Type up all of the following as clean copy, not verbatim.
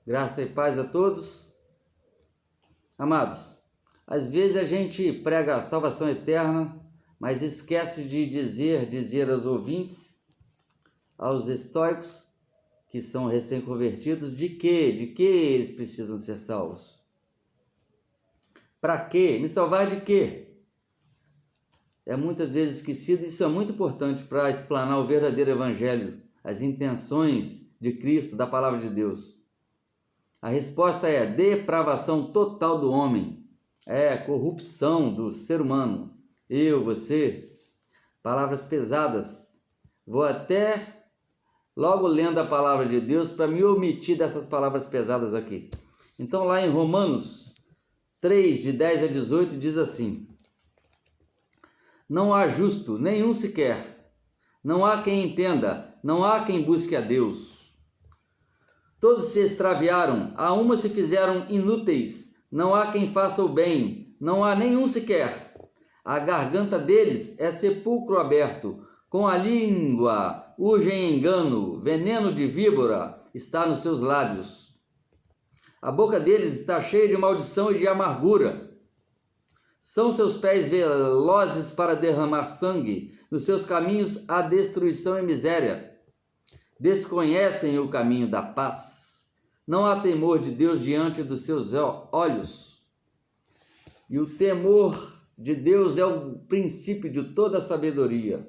Graça e paz a todos. Amados, às vezes a gente prega a salvação eterna, mas esquece de dizer aos ouvintes, aos estoicos, que são recém-convertidos, de que eles precisam ser salvos. Para quê? Me salvar de quê? É muitas vezes esquecido, e isso é muito importante para explanar o verdadeiro evangelho, as intenções de Cristo, da palavra de Deus. A resposta é depravação total do homem, corrupção do ser humano. Eu, você, palavras pesadas. Vou até logo lendo a palavra de Deus para me omitir dessas palavras pesadas aqui. Então lá em Romanos 3, de 10 a 18, diz assim: não há justo, nenhum sequer. Não há quem entenda, não há quem busque a Deus. Todos se extraviaram, a uma se fizeram inúteis. Não há quem faça o bem, não há nenhum sequer. A garganta deles é sepulcro aberto. Com a língua urgem engano, veneno de víbora está nos seus lábios. A boca deles está cheia de maldição e de amargura. São seus pés velozes para derramar sangue, nos seus caminhos há destruição e miséria. Desconhecem o caminho da paz. Não há temor de Deus diante dos seus olhos. E o temor de Deus é o princípio de toda a sabedoria.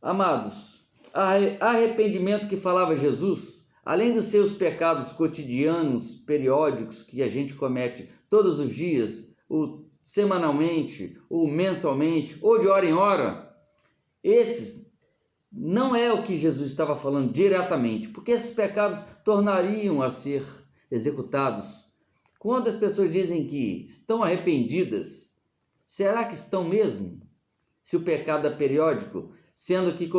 Amados, arrependimento que falava Jesus, além dos seus pecados cotidianos, periódicos, que a gente comete todos os dias, ou semanalmente, ou mensalmente, ou de hora em hora, esses não é o que Jesus estava falando diretamente, porque esses pecados tornariam a ser executados. Quando as pessoas dizem que estão arrependidas, será que estão mesmo? Se o pecado é periódico, sendo que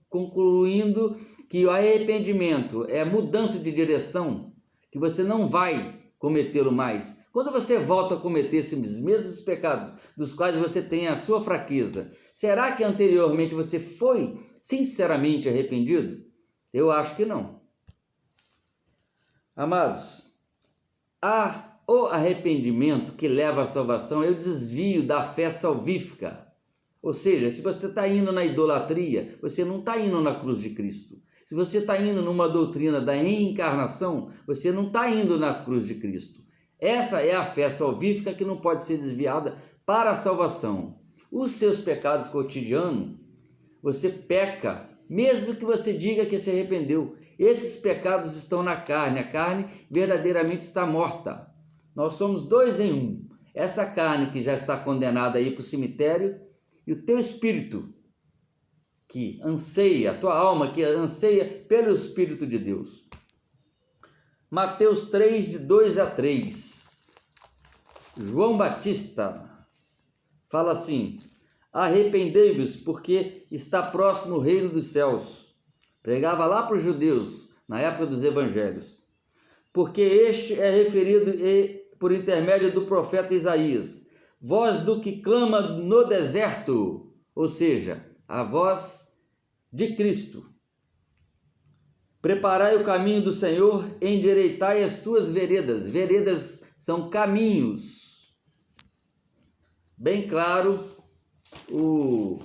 concluindo que o arrependimento é mudança de direção, que você não vai cometê-lo mais. Quando você volta a cometer esses mesmos pecados, dos quais você tem a sua fraqueza, será que anteriormente você foi sinceramente arrependido? Eu acho que não. Amados, o arrependimento que leva à salvação é o desvio da fé salvífica. Ou seja, se você está indo na idolatria, você não está indo na cruz de Cristo. Se você está indo numa doutrina da reencarnação, você não está indo na cruz de Cristo. Essa é a fé salvífica que não pode ser desviada para a salvação. Os seus pecados cotidianos, você peca, mesmo que você diga que se arrependeu. Esses pecados estão na carne, a carne verdadeiramente está morta. Nós somos dois em um. Essa carne que já está condenada aí para o cemitério e o teu espírito que anseia, a tua alma que anseia pelo Espírito de Deus. Mateus 3, de 2 a 3. João Batista fala assim: arrependei-vos, porque está próximo o reino dos céus. Pregava lá para os judeus, na época dos evangelhos. Porque este é referido por intermédio do profeta Isaías. Voz do que clama no deserto, ou seja, a voz de Cristo. Preparai o caminho do Senhor, endireitai as tuas veredas. Veredas são caminhos. Bem claro,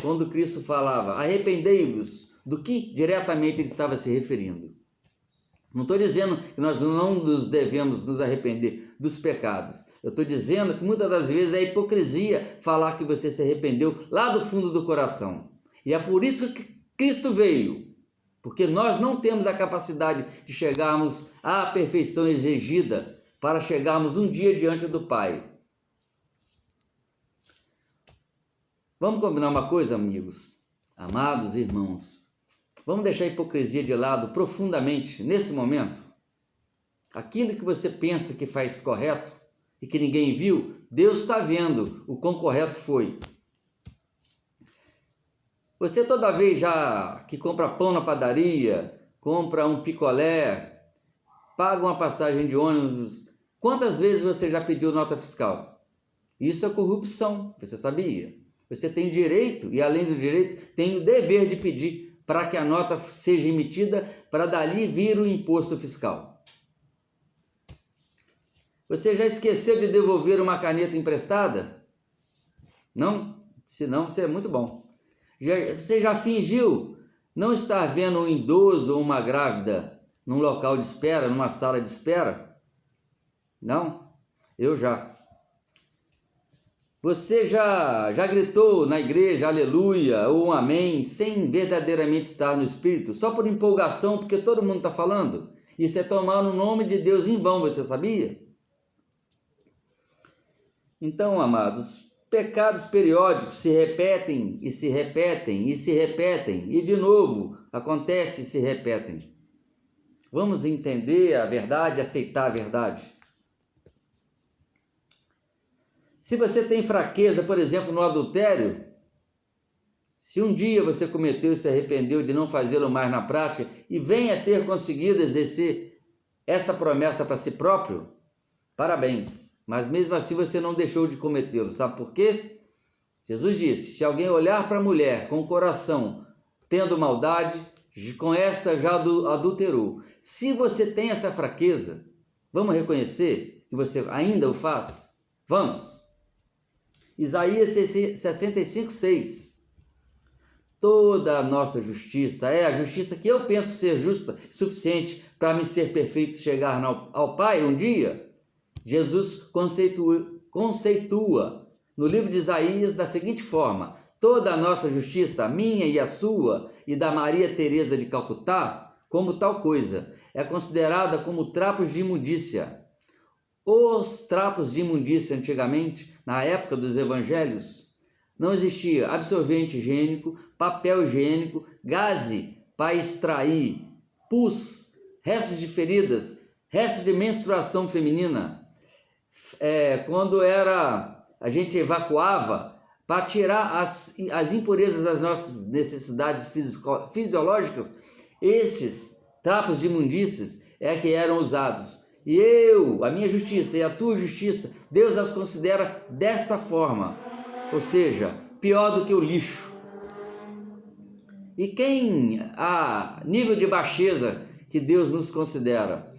quando Cristo falava, arrependei-vos, do que diretamente ele estava se referindo. Não estou dizendo que nós não nos devemos nos arrepender dos pecados. Eu estou dizendo que muitas das vezes é hipocrisia falar que você se arrependeu lá do fundo do coração. E é por isso que Cristo veio. Porque nós não temos a capacidade de chegarmos à perfeição exigida para chegarmos um dia diante do Pai. Vamos combinar uma coisa, amigos, amados irmãos. Vamos deixar a hipocrisia de lado profundamente nesse momento. Aquilo que você pensa que faz correto e que ninguém viu, Deus está vendo o quão correto foi. Você toda vez já que compra pão na padaria, compra um picolé, paga uma passagem de ônibus, quantas vezes você já pediu nota fiscal? Isso é corrupção, você sabia? Você tem direito, e além do direito, tem o dever de pedir para que a nota seja emitida, para dali vir o imposto fiscal. Você já esqueceu de devolver uma caneta emprestada? Não? Se não, você é muito bom. Você já fingiu não estar vendo um idoso ou uma grávida num local de espera, numa sala de espera? Não? Eu já. Você já gritou na igreja aleluia ou um amém sem verdadeiramente estar no Espírito? Só por empolgação, porque todo mundo está falando? Isso é tomar o nome de Deus em vão, você sabia? Então, amados, pecados periódicos se repetem e se repetem e se repetem e de novo acontece e se repetem. Vamos entender a verdade, aceitar a verdade. Se você tem fraqueza, por exemplo, no adultério, se um dia você cometeu e se arrependeu de não fazê-lo mais na prática e venha ter conseguido exercer esta promessa para si próprio, parabéns. Mas mesmo assim você não deixou de cometê-lo. Sabe por quê? Jesus disse, se alguém olhar para a mulher com o coração tendo maldade, com esta já adulterou. Se você tem essa fraqueza, vamos reconhecer que você ainda o faz? Vamos. Isaías 65:6. Toda a nossa justiça é a justiça que eu penso ser justa, suficiente para me ser perfeito, chegar ao Pai um dia. Jesus conceitua no livro de Isaías da seguinte forma: toda a nossa justiça, a minha e a sua, e da Maria Teresa de Calcutá, como tal coisa, é considerada como trapos de imundícia. Os trapos de imundícia antigamente, na época dos evangelhos, não existia absorvente higiênico, papel higiênico, gaze para extrair pus, restos de feridas, restos de menstruação feminina. Quando a gente evacuava para tirar as impurezas das nossas necessidades fisiológicas, esses trapos de imundícias que eram usados. E a minha justiça e a tua justiça, Deus as considera desta forma, ou seja, pior do que o lixo. E quem a nível de baixeza que Deus nos considera?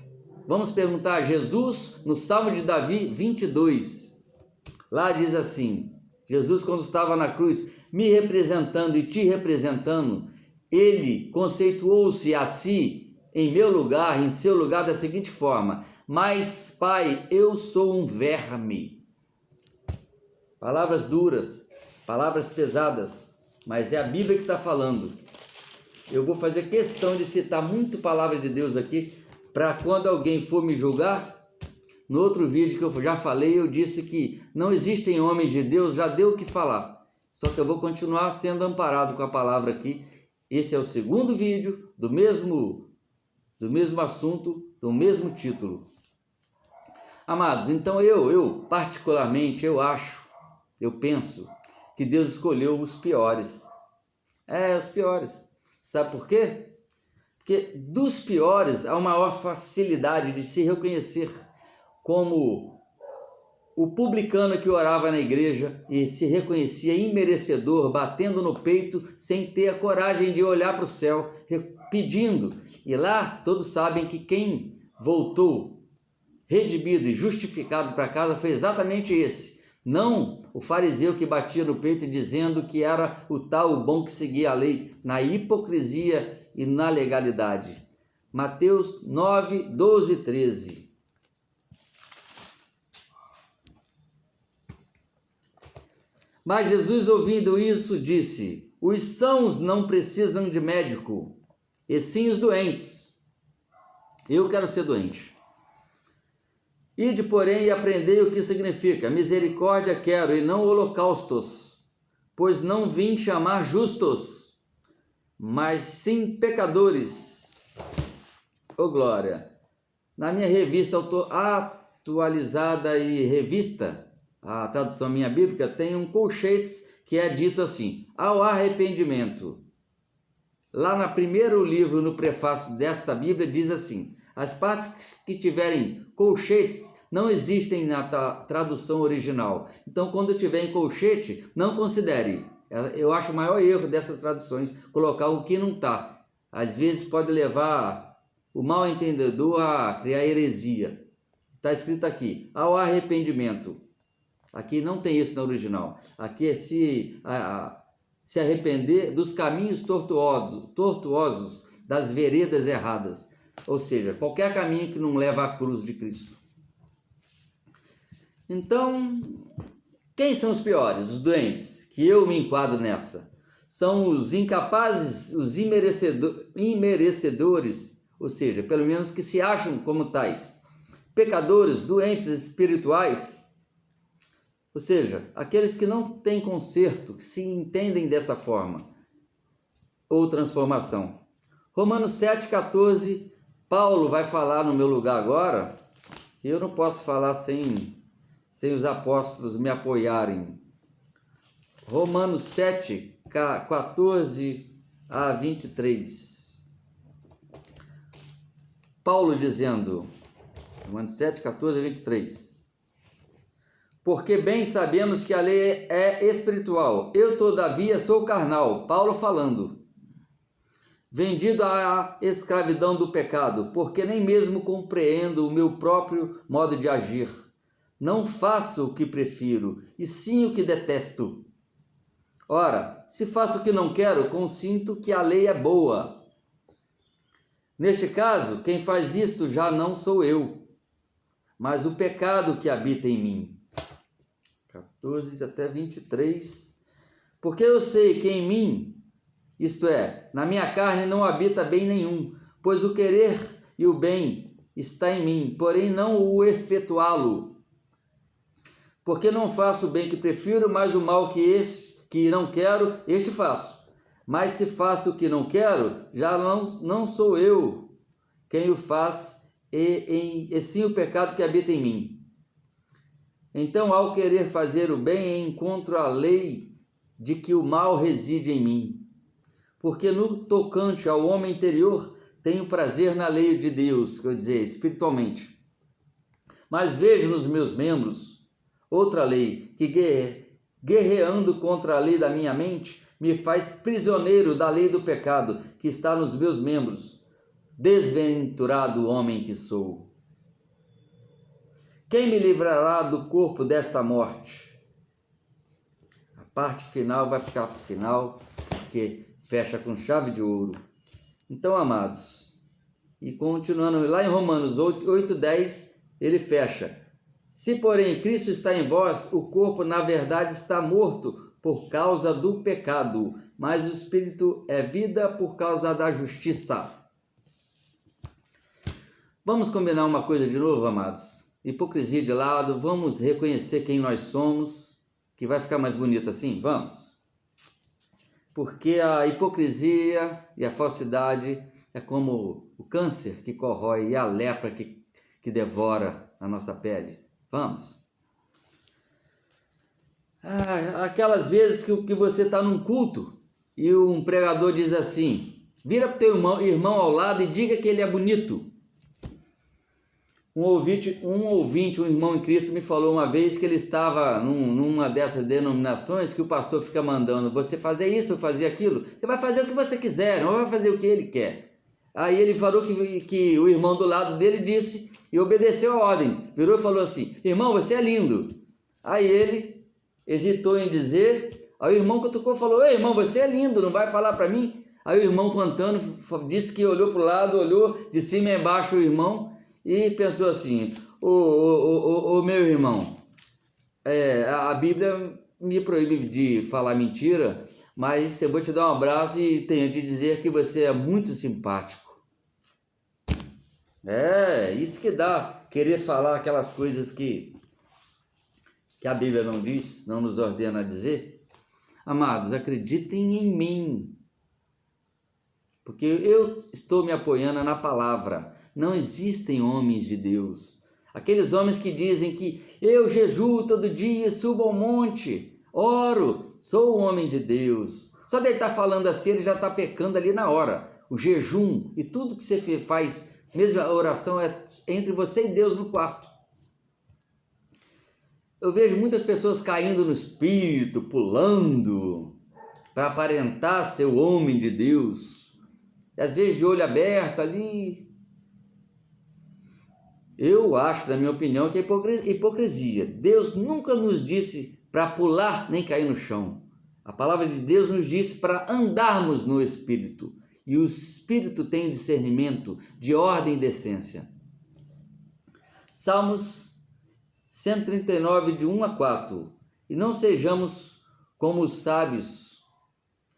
Vamos perguntar a Jesus no Salmo de Davi 22. Lá diz assim, Jesus quando estava na cruz, me representando e te representando, ele conceituou-se a si em meu lugar, em seu lugar, da seguinte forma: mas, Pai, eu sou um verme. Palavras duras, palavras pesadas, mas é a Bíblia que está falando. Eu vou fazer questão de citar muito palavra de Deus aqui, para quando alguém for me julgar. No outro vídeo que eu já falei, eu disse que não existem homens de Deus, já deu o que falar. Só que eu vou continuar sendo amparado com a palavra aqui. Esse é o segundo vídeo do mesmo assunto, do mesmo título. Amados, então eu particularmente, eu penso que Deus escolheu os piores. Os piores. Sabe por quê? Porque dos piores há uma maior facilidade de se reconhecer como o publicano que orava na igreja e se reconhecia imerecedor, batendo no peito, sem ter a coragem de olhar para o céu, pedindo. E lá todos sabem que quem voltou redimido e justificado para casa foi exatamente esse. Não o fariseu que batia no peito dizendo que era o bom que seguia a lei, na hipocrisia e na legalidade. Mateus 9, 12 e 13. Mas Jesus, ouvindo isso, disse: os sãos não precisam de médico, e sim os doentes. Eu quero ser doente. Ide, porém, e aprendei o que significa: misericórdia quero, e não holocaustos, pois não vim chamar justos, mas sim pecadores. Ô glória! Na minha revista atualizada e revista, a tradução minha bíblica, tem um colchetes que é dito assim: ao arrependimento. Lá no primeiro livro, no prefácio desta Bíblia, diz assim: as partes que tiverem colchetes não existem na tradução original. Então, quando tiver em colchete, não considere. Eu acho o maior erro dessas traduções, colocar o que não está. Às vezes pode levar o mal entendedor a criar heresia. está escrito aqui, ao arrependimento. Aqui não tem isso no original. Aqui é se arrepender dos caminhos tortuosos, das veredas erradas. Ou seja, qualquer caminho que não leva à cruz de Cristo. Então, quem são os piores? Os doentes, que eu me enquadro nessa. São os incapazes, os imerecedores, ou seja, pelo menos que se acham como tais. Pecadores, doentes espirituais, ou seja, aqueles que não têm conserto, que se entendem dessa forma, ou transformação. Romanos 7,14, Paulo vai falar no meu lugar agora, que eu não posso falar sem os apóstolos me apoiarem. Romanos 7, 14 a 23. Paulo dizendo, Romanos 7, 14 a 23. Porque bem sabemos que a lei é espiritual, eu todavia sou carnal. Paulo falando. Vendido à escravidão do pecado, porque nem mesmo compreendo o meu próprio modo de agir. Não faço o que prefiro, e sim o que detesto. Ora, se faço o que não quero, consinto que a lei é boa. Neste caso, quem faz isto já não sou eu, mas o pecado que habita em mim. 14 até 23. Porque eu sei que em mim, isto é, na minha carne não habita bem nenhum, pois o querer e o bem está em mim, porém não o efetuá-lo. Porque não faço o bem que prefiro, mas o mal que não quero, este faço. Mas se faço o que não quero, já não sou eu quem o faz, e sim o pecado que habita em mim. Então, ao querer fazer o bem, encontro a lei de que o mal reside em mim. Porque no tocante ao homem interior, tenho prazer na lei de Deus, quer dizer, espiritualmente. Mas vejo nos meus membros outra lei, que guerreando contra a lei da minha mente, me faz prisioneiro da lei do pecado, que está nos meus membros. Desventurado homem que sou! Quem me livrará do corpo desta morte? A parte final vai ficar para o final, porque fecha com chave de ouro. Então, amados, e continuando lá em Romanos 8:10, ele fecha. Se, porém, Cristo está em vós, o corpo, na verdade, está morto por causa do pecado, mas o Espírito é vida por causa da justiça. Vamos combinar uma coisa de novo, amados? Hipocrisia de lado, vamos reconhecer quem nós somos, que vai ficar mais bonito assim, vamos? Porque a hipocrisia e a falsidade é como o câncer que corrói e a lepra que devora a nossa pele. Vamos? Aquelas vezes que você está num culto e um pregador diz assim, vira para o teu irmão ao lado e diga que ele é bonito. Um ouvinte, um irmão em Cristo me falou uma vez que ele estava numa dessas denominações que o pastor fica mandando você fazer isso, fazer aquilo. Você vai fazer o que você quiser, não vai fazer o que ele quer. Aí ele falou que o irmão do lado dele disse e obedeceu a ordem. Virou e falou assim, irmão, você é lindo. Aí ele hesitou em dizer, aí o irmão cutucou e falou, ei, irmão, você é lindo, não vai falar para mim? Aí o irmão cantando, disse que olhou para o lado, olhou de cima e embaixo o irmão, e pensou assim, ô meu irmão, a Bíblia me proíbe de falar mentira, mas eu vou te dar um abraço e tenho de dizer que você é muito simpático. Isso que dá, querer falar aquelas coisas que a Bíblia não diz, não nos ordena a dizer. Amados, acreditem em mim, porque eu estou me apoiando na palavra. Não existem homens de Deus. Aqueles homens que dizem que eu jejuo todo dia, subo ao monte, oro, sou um homem de Deus. Só dele estar falando assim, ele já está pecando ali na hora. O jejum e tudo que você faz, mesmo a oração, é entre você e Deus no quarto. Eu vejo muitas pessoas caindo no espírito, pulando, para aparentar ser o homem de Deus. E às vezes de olho aberto ali. Eu acho, na minha opinião, que é hipocrisia. Deus nunca nos disse para pular nem cair no chão. A palavra de Deus nos disse para andarmos no Espírito. E o Espírito tem discernimento de ordem e decência. Salmos 139, de 1 a 4. E não sejamos como os sábios.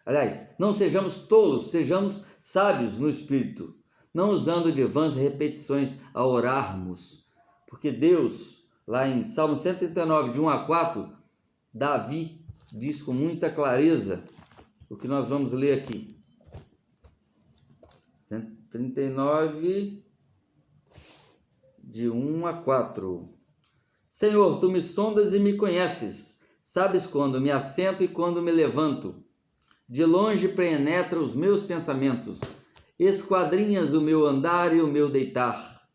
Aliás, não sejamos tolos, sejamos sábios no Espírito, não usando de vãs repetições a orarmos. Porque Deus, lá em Salmo 139, de 1 a 4, Davi diz com muita clareza o que nós vamos ler aqui. 139, de 1 a 4. Senhor, tu me sondas e me conheces, sabes quando me assento e quando me levanto. De longe penetra os meus pensamentos, esquadrinhas o meu andar e o meu deitar,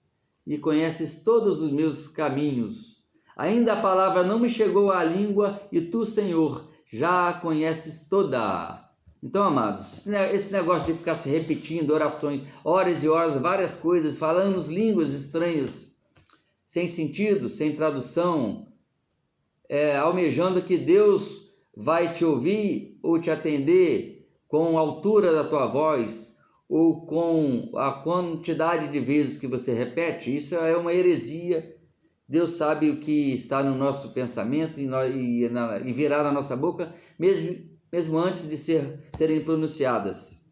e conheces todos os meus caminhos. Ainda a palavra não me chegou à língua, e tu, Senhor, já a conheces toda. Então, amados, esse negócio de ficar se repetindo orações, horas e horas, várias coisas, falando línguas estranhas, sem sentido, sem tradução, almejando que Deus vai te ouvir ou te atender com a altura da tua voz ou com a quantidade de vezes que você repete, isso é uma heresia. Deus sabe o que está no nosso pensamento e virá na nossa boca, mesmo antes de serem pronunciadas.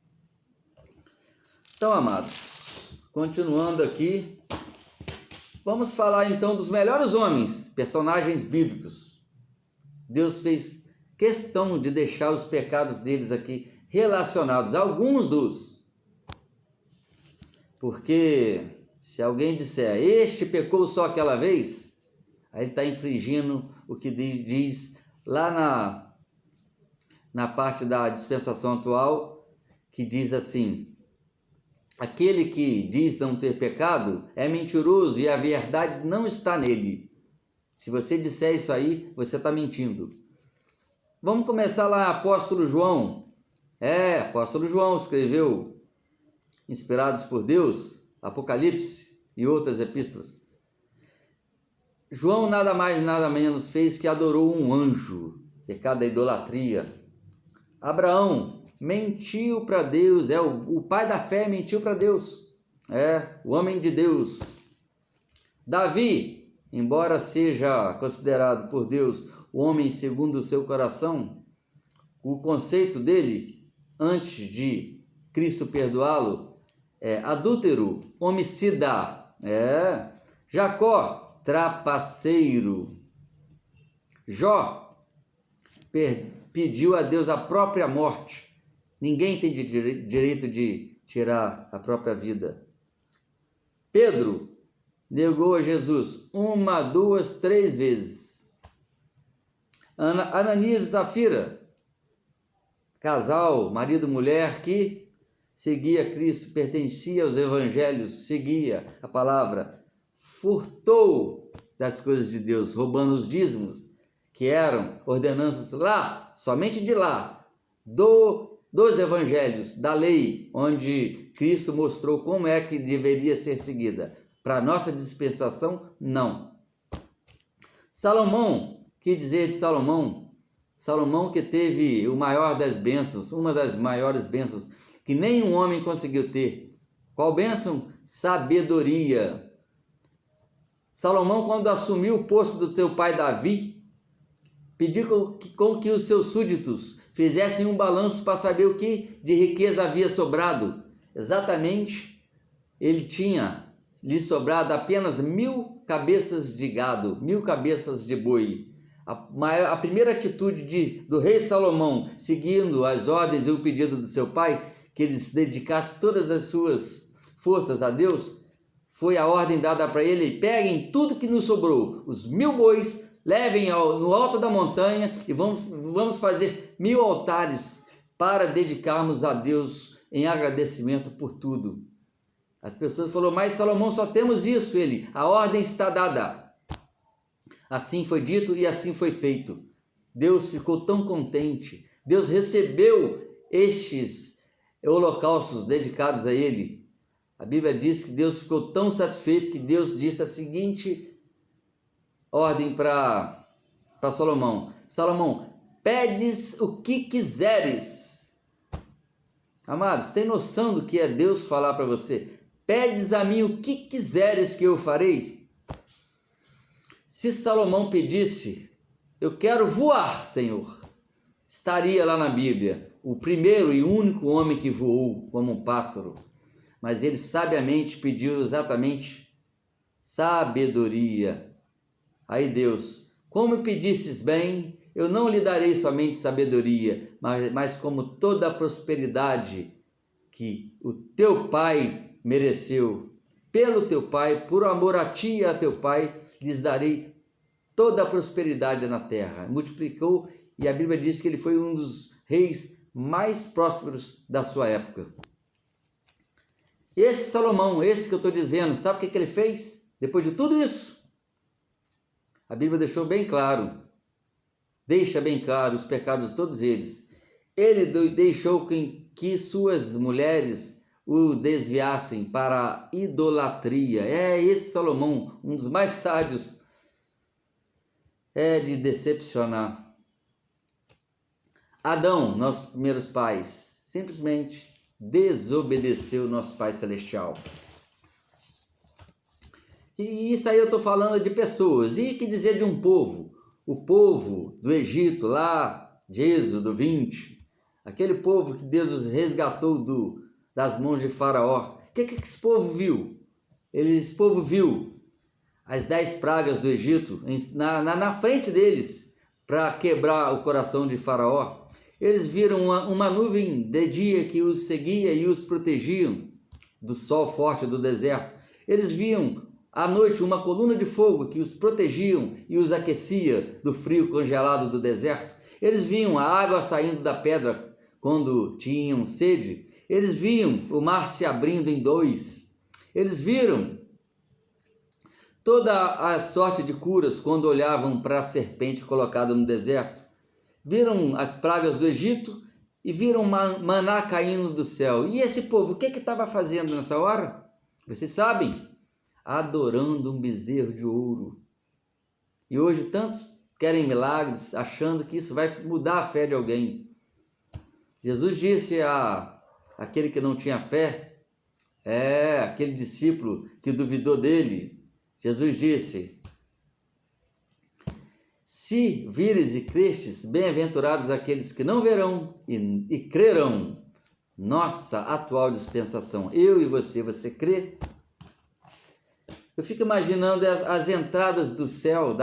Então, amados, continuando aqui, vamos falar então dos melhores homens, personagens bíblicos. Deus fez questão de deixar os pecados deles aqui relacionados, alguns dos. Porque se alguém disser, este pecou só aquela vez, aí ele está infringindo o que diz lá na parte da dispensação atual, que diz assim: aquele que diz não ter pecado é mentiroso e a verdade não está nele. Se você disser isso aí, você está mentindo. Vamos começar lá, apóstolo João. Apóstolo João escreveu, inspirados por Deus, Apocalipse e outras epístolas. João nada mais nada menos fez que adorou um anjo, pecado da idolatria. Abraão mentiu para Deus, o pai da fé mentiu para Deus, o homem de Deus. Davi, embora seja considerado por Deus o homem segundo o seu coração, o conceito dele, antes de Cristo perdoá-lo, adúltero, homicida, Jacó, trapaceiro. Jó pediu a Deus a própria morte. Ninguém tem direito de tirar a própria vida. Pedro negou a Jesus 1, 2, 3 vezes. Ananias e Safira, casal, marido e mulher que seguia Cristo, pertencia aos evangelhos, seguia a palavra, furtou das coisas de Deus, roubando os dízimos, que eram ordenanças lá, somente de lá, dos evangelhos, da lei, onde Cristo mostrou como é que deveria ser seguida. Para a nossa dispensação, não. Salomão, que dizer de Salomão? Salomão que teve o maior das bênçãos, uma das maiores bênçãos, que nenhum homem conseguiu ter. Qual bênção? Sabedoria. Salomão, quando assumiu o posto do seu pai Davi, pediu com que os seus súditos fizessem um balanço para saber o que de riqueza havia sobrado. Exatamente, ele tinha lhe sobrado apenas 1000 cabeças de gado, 1000 cabeças de boi. A primeira atitude do rei Salomão, seguindo as ordens e o pedido do seu pai, que ele se dedicasse todas as suas forças a Deus, foi a ordem dada para ele: peguem tudo que nos sobrou, os 1000 bois, levem no alto da montanha e vamos fazer 1000 altares para dedicarmos a Deus em agradecimento por tudo. As pessoas falaram: mas Salomão, só temos isso. Ele: a ordem está dada. Assim foi dito e assim foi feito. Deus ficou tão contente. Deus recebeu estes holocaustos dedicados a ele. A Bíblia diz que Deus ficou tão satisfeito que Deus disse a seguinte ordem para Salomão: Salomão, pedes o que quiseres. Amados, tem noção do que é Deus falar para você? Pedes a mim o que quiseres que eu farei? Se Salomão pedisse, eu quero voar, Senhor, estaria lá na Bíblia, o primeiro e único homem que voou como um pássaro. Mas ele sabiamente pediu exatamente sabedoria. Aí Deus, como pedisses bem, eu não lhe darei somente sabedoria, mas como toda a prosperidade que o teu pai mereceu. Pelo teu pai, por amor a ti e a teu pai, lhes darei toda a prosperidade na terra. Multiplicou, e a Bíblia diz que ele foi um dos reis mais prósperos da sua época. Esse Salomão, esse que eu estou dizendo, sabe o que ele fez? Depois de tudo isso, a Bíblia deixa bem claro os pecados de todos eles. Ele deixou que suas mulheres o desviassem para a idolatria. É esse Salomão, um dos mais sábios, é de decepcionar. Adão, nossos primeiros pais, simplesmente desobedeceu nosso Pai Celestial. E isso aí eu estou falando de pessoas. E que dizer de um povo? O povo do Egito, lá de Êxodo 20. Aquele povo que Deus os resgatou das mãos de Faraó. O que esse povo viu? Esse povo viu as 10 pragas do Egito na frente deles, para quebrar o coração de Faraó. Eles viram uma nuvem de dia que os seguia e os protegiam do sol forte do deserto. Eles viam à noite uma coluna de fogo que os protegiam e os aquecia do frio congelado do deserto. Eles viam a água saindo da pedra quando tinham sede. Eles viam o mar se abrindo em dois. Eles viram toda a sorte de curas quando olhavam para a serpente colocada no deserto. Viram as pragas do Egito e viram maná caindo do céu. E esse povo, o que estava fazendo nessa hora? Vocês sabem? Adorando um bezerro de ouro. E hoje tantos querem milagres, achando que isso vai mudar a fé de alguém. Jesus disse àquele que não tinha fé, aquele discípulo que duvidou dele, Jesus disse: se vires e crestes, bem-aventurados aqueles que não verão e crerão. Nossa atual dispensação, eu e você crê? Eu fico imaginando as entradas do céu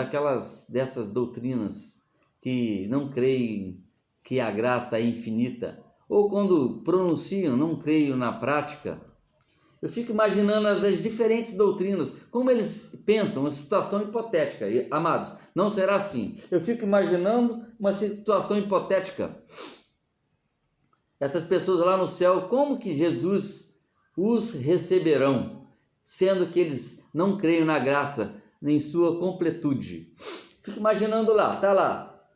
dessas doutrinas que não creem que a graça é infinita, ou quando pronunciam, não creio na prática. Eu fico imaginando as diferentes doutrinas, como eles pensam, uma situação hipotética. E, amados, não será assim. Eu fico imaginando uma situação hipotética. Essas pessoas lá no céu, como que Jesus os receberão, sendo que eles não creem na graça em sua completude? Fico imaginando lá, está lá,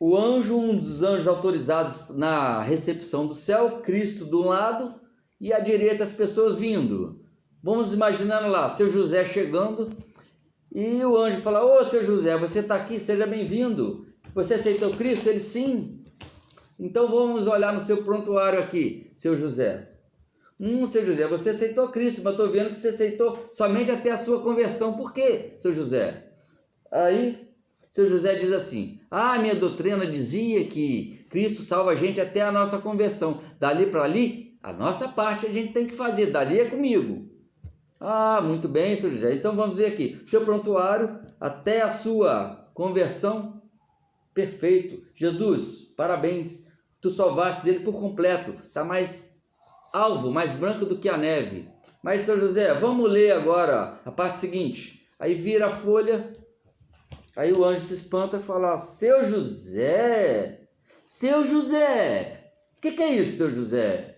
o anjo, um dos anjos autorizados na recepção do céu, Cristo do lado, e à direita as pessoas vindo. Vamos imaginando lá, seu José chegando, e o anjo fala: ô seu José, você está aqui, seja bem-vindo. Você aceitou Cristo? Ele: sim. Então vamos olhar no seu prontuário aqui, seu José. Seu José, você aceitou Cristo, mas estou vendo que você aceitou somente até a sua conversão. Por quê, seu José? Aí, seu José diz assim: minha doutrina dizia que Cristo salva a gente até a nossa conversão. Dali para ali, a nossa parte a gente tem que fazer, dali é comigo. Muito bem, seu José. Então vamos ver aqui, seu prontuário até a sua conversão, perfeito. Jesus, parabéns, tu salvaste ele por completo, está mais alvo, mais branco do que a neve. Mas, seu José, vamos ler agora a parte seguinte. Aí vira a folha, aí o anjo se espanta e fala: seu José, o que é isso, seu José?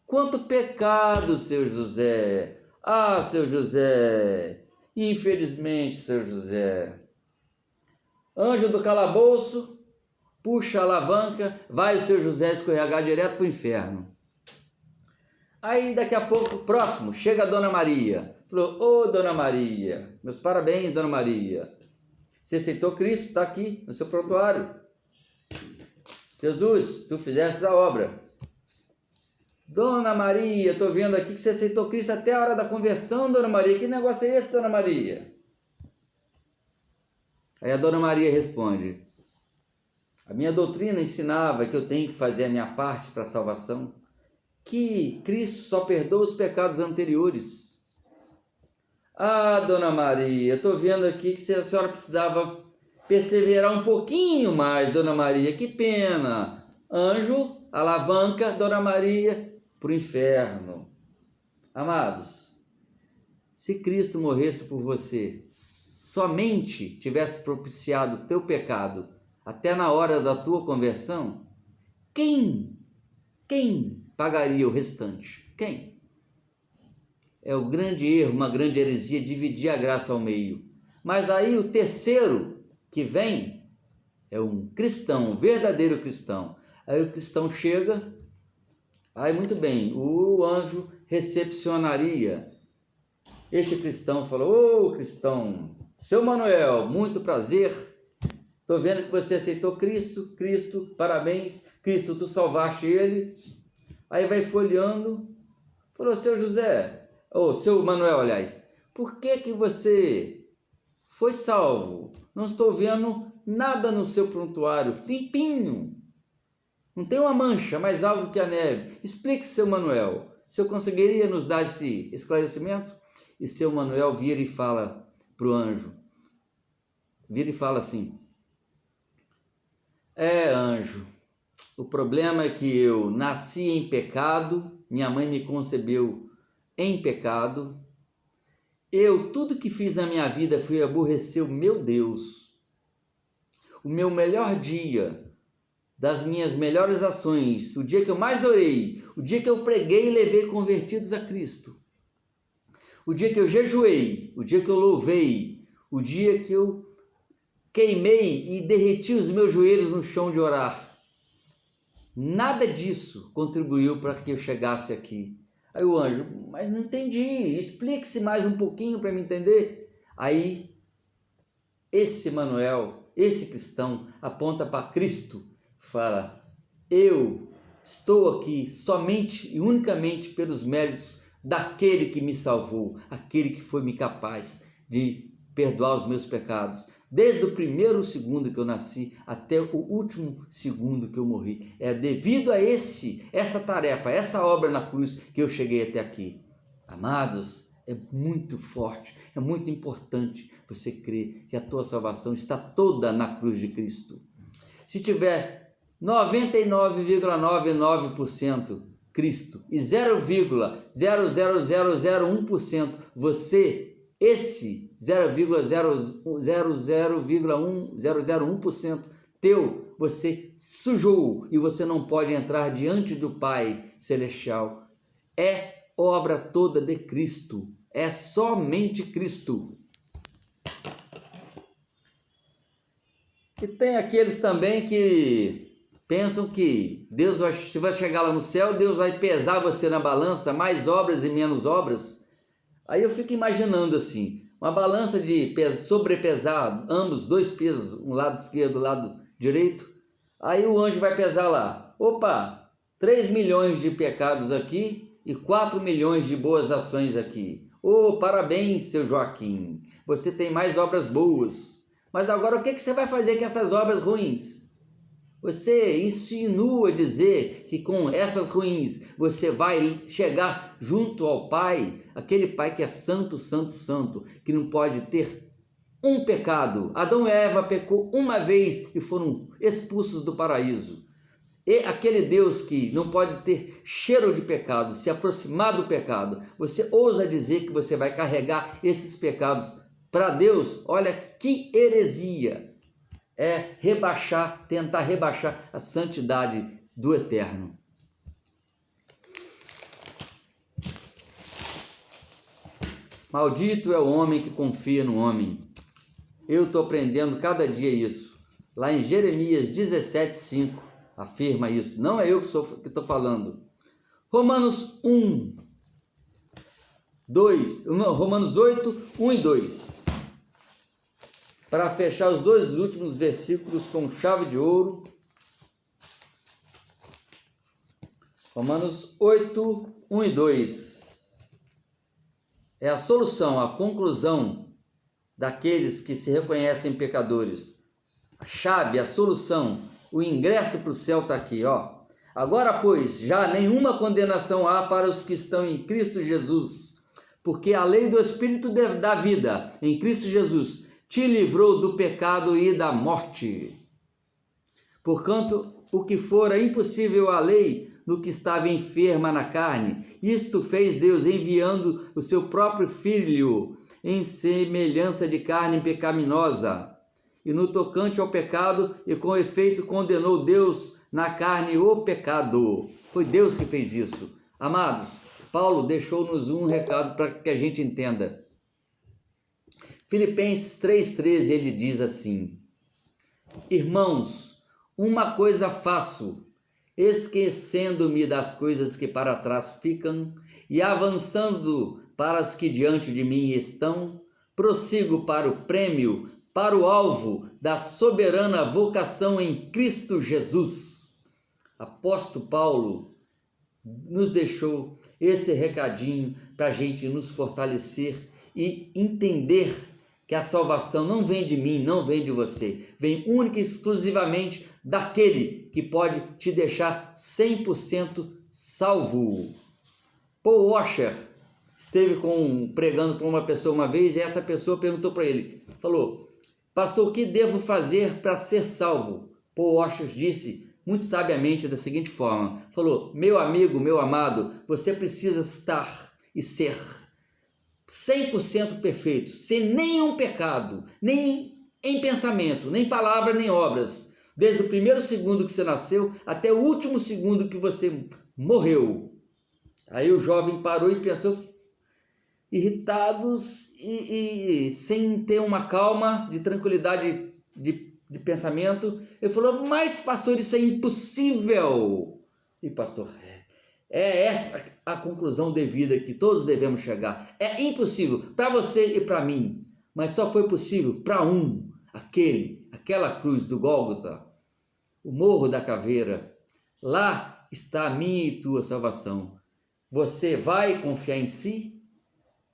Quanto pecado, seu José. Seu José, infelizmente, seu José. Anjo do calabouço, puxa a alavanca, vai o seu José escorregar direto para o inferno. Aí daqui a pouco, próximo, chega a Dona Maria. Falou, ô Dona Maria, meus parabéns, Dona Maria. Você aceitou Cristo, está aqui no seu prontuário. Jesus, tu fizeste a obra. Dona Maria, estou vendo aqui que você aceitou Cristo até a hora da conversão, Dona Maria. Que negócio é esse, Dona Maria? Aí a Dona Maria responde, a minha doutrina ensinava que eu tenho que fazer a minha parte para a salvação, que Cristo só perdoa os pecados anteriores. Ah, Dona Maria, estou vendo aqui que a senhora precisava perseverar um pouquinho mais, Dona Maria, que pena. Anjo, alavanca, Dona Maria, para o inferno. Amados, se Cristo morresse por você, somente tivesse propiciado o teu pecado até na hora da tua conversão, quem pagaria o restante? Quem? É o grande erro, uma grande heresia, dividir a graça ao meio. Mas aí o terceiro que vem é um cristão, um verdadeiro cristão. Aí o cristão chega, aí muito bem, o anjo recepcionaria. Este cristão falou, ô cristão, seu Manuel, muito prazer, estou vendo que você aceitou Cristo, parabéns, Cristo, tu salvaste ele. Aí vai folheando, falou, seu José, ou seu Manuel, aliás, por que você foi salvo? Não estou vendo nada no seu prontuário, limpinho, não tem uma mancha mais alva que a neve. Explique, seu Manuel, se eu conseguiria nos dar esse esclarecimento? E seu Manuel vira e fala para o anjo, vira e fala assim, anjo, o problema é que eu nasci em pecado, minha mãe me concebeu em pecado, tudo que fiz na minha vida foi aborrecer o meu Deus. O meu melhor dia, das minhas melhores ações, o dia que eu mais orei, o dia que eu preguei e levei convertidos a Cristo, o dia que eu jejuei, o dia que eu louvei, o dia que eu queimei e derreti os meus joelhos no chão de orar, nada disso contribuiu para que eu chegasse aqui. Aí o anjo, mas não entendi, explique-se mais um pouquinho para me entender. Aí esse Manuel, esse cristão, aponta para Cristo, fala, eu estou aqui somente e unicamente pelos méritos daquele que me salvou, aquele que foi me capaz de perdoar os meus pecados, desde o primeiro segundo que eu nasci até o último segundo que eu morri. É devido a essa tarefa, essa obra na cruz que eu cheguei até aqui. Amados, é muito forte, é muito importante você crer que a tua salvação está toda na cruz de Cristo. Se tiver 99,99% Cristo e 0,00001% você, esse 0,001% teu, você sujou e você não pode entrar diante do Pai Celestial. É obra toda de Cristo, é somente Cristo. E tem aqueles também que pensam que Deus se vai chegar lá no céu, Deus vai pesar você na balança, mais obras e menos obras. Aí eu fico imaginando assim, uma balança de sobrepesar ambos, dois pesos, um lado esquerdo, um lado direito. Aí o anjo vai pesar lá, opa, 3 milhões de pecados aqui e 4 milhões de boas ações aqui. Parabéns, seu Joaquim, você tem mais obras boas. Mas agora o que você vai fazer com essas obras ruins? Você insinua dizer que com essas ruins você vai chegar junto ao Pai, aquele Pai que é santo, santo, santo, que não pode ter um pecado. Adão e Eva pecou uma vez e foram expulsos do paraíso. E aquele Deus que não pode ter cheiro de pecado, se aproximar do pecado, você ousa dizer que você vai carregar esses pecados para Deus? Olha que heresia! É tentar rebaixar a santidade do Eterno. Maldito é o homem que confia no homem. Eu estou aprendendo cada dia isso. Lá em Jeremias 17:5 afirma isso. Não é eu que estou falando. Romanos 8, 1 e 2. Para fechar os dois últimos versículos com chave de ouro. Romanos 8, 1 e 2. É a solução, a conclusão daqueles que se reconhecem pecadores. A chave, a solução, o ingresso para o céu está aqui, ó. Agora, pois, já nenhuma condenação há para os que estão em Cristo Jesus, porque a lei do Espírito da vida, em Cristo Jesus, te livrou do pecado e da morte. Porquanto, o que fora impossível à lei, no que estava enferma na carne, isto fez Deus, enviando o seu próprio Filho, em semelhança de carne pecaminosa, e no tocante ao pecado, e com efeito condenou Deus na carne o pecado. Foi Deus que fez isso. Amados, Paulo deixou-nos um recado para que a gente entenda. Filipenses 3,13, ele diz assim: irmãos, uma coisa faço, esquecendo-me das coisas que para trás ficam e avançando para as que diante de mim estão, prossigo para o prêmio, para o alvo da soberana vocação em Cristo Jesus. Apóstolo Paulo nos deixou esse recadinho para a gente nos fortalecer e entender que a salvação não vem de mim, não vem de você, vem única e exclusivamente daquele que pode te deixar 100% salvo. Paul Washer esteve pregando para uma pessoa uma vez e essa pessoa perguntou para ele, falou: pastor, o que devo fazer para ser salvo? Paul Washer disse muito sabiamente da seguinte forma, falou: meu amigo, meu amado, você precisa estar e ser 100% perfeito, sem nenhum pecado, nem em pensamento, nem palavra, nem obras, desde o primeiro segundo que você nasceu até o último segundo que você morreu. Aí o jovem parou e pensou, irritados e sem ter uma calma, de tranquilidade de pensamento, ele falou: mas pastor, isso é impossível. E pastor, é essa a conclusão devida que todos devemos chegar. É impossível para você e para mim, mas só foi possível para aquela cruz do Gólgota, o Morro da Caveira. Lá está a minha e tua salvação. Você vai confiar em si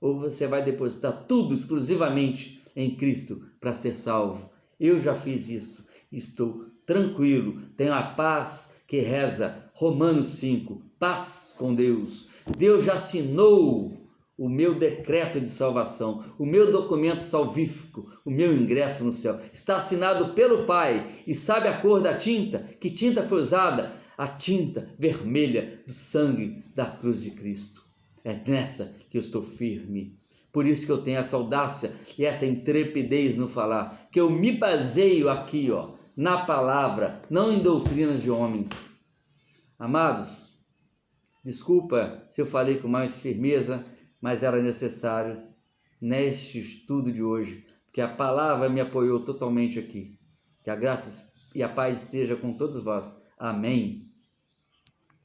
ou você vai depositar tudo exclusivamente em Cristo para ser salvo? Eu já fiz isso, estou tranquilo, tenho a paz que reza Romanos 5, paz com Deus. Deus já assinou o meu decreto de salvação, o meu documento salvífico, o meu ingresso no céu. Está assinado pelo Pai. E sabe a cor da tinta? Que tinta foi usada? A tinta vermelha do sangue da cruz de Cristo. É nessa que eu estou firme. Por isso que eu tenho essa audácia e essa intrepidez no falar, que eu me baseio aqui, na palavra, não em doutrinas de homens. Amados, desculpa se eu falei com mais firmeza, mas era necessário neste estudo de hoje, porque a palavra me apoiou totalmente aqui. Que a graça e a paz esteja com todos vós. Amém.